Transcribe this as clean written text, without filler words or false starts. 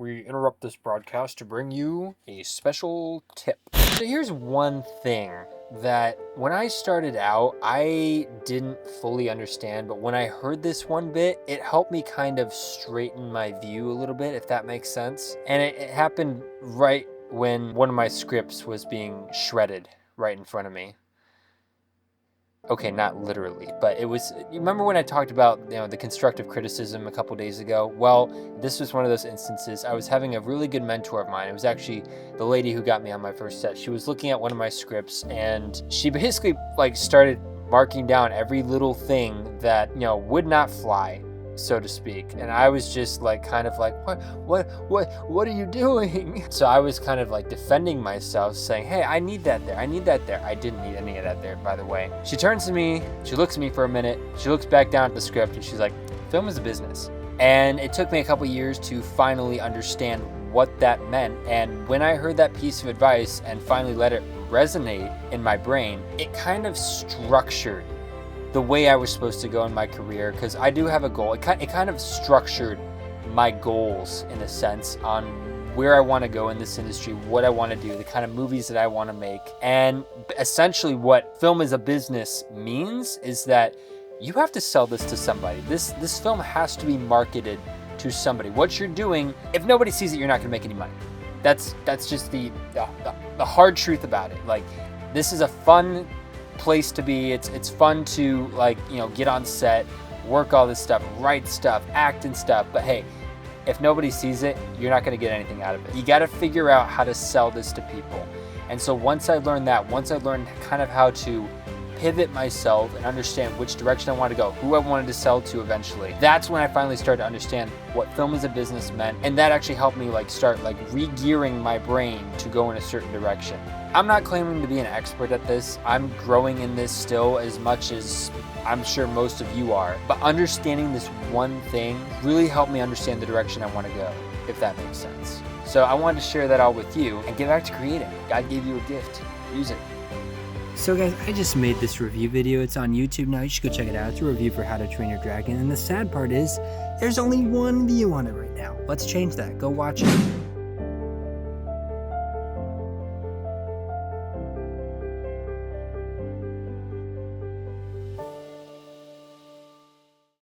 we interrupt this broadcast to bring you a special tip. So here's one thing that when I started out, I didn't fully understand, but when I heard this one bit, it helped me kind of straighten my view a little bit, if that makes sense. And it happened right when one of my scripts was being shredded right in front of me. Okay, not literally, but it was, you remember when I talked about, the constructive criticism a couple days ago? Well, this was one of those instances. I was having a really good mentor of mine. It was actually the lady who got me on my first set. She was looking at one of my scripts and she basically started marking down every little thing that, would not fly, so to speak. And I was just what are you doing? So I was kind of defending myself, saying, hey, I need that there. I need that there. I didn't need any of that there, by the way. She turns to me, she looks at me for a minute, she looks back down at the script and she's like, film is a business. And it took me a couple years to finally understand what that meant. And when I heard that piece of advice and finally let it resonate in my brain, it kind of structured the way I was supposed to go in my career, because I do have a goal. It kind of structured my goals in a sense on where I want to go in this industry, what I want to do, the kind of movies that I want to make. And essentially what film as a business means is that you have to sell this to somebody. This film has to be marketed to somebody. What you're doing, if nobody sees it, you're not going to make any money. That's just the hard truth about it. This is a fun place to be. It's fun to get on set, work all this stuff, write stuff, act and stuff, but hey, if nobody sees it, you're not going to get anything out of it. You got to figure out how to sell this to people. And so once I learned kind of how to pivot myself and understand which direction I wanted to go, who I wanted to sell to eventually, that's when I finally started to understand what film as a business meant. And that actually helped me start re-gearing my brain to go in a certain direction. I'm not claiming to be an expert at this. I'm growing in this still as much as I'm sure most of you are. But understanding this one thing really helped me understand the direction I want to go, if that makes sense. So I wanted to share that all with you and get back to creating. God gave you a gift. Use it. So guys, I just made this review video. It's on YouTube now. You should go check it out. It's a review for How to Train Your Dragon. And the sad part is, there's only one view on it right now. Let's change that. Go watch it.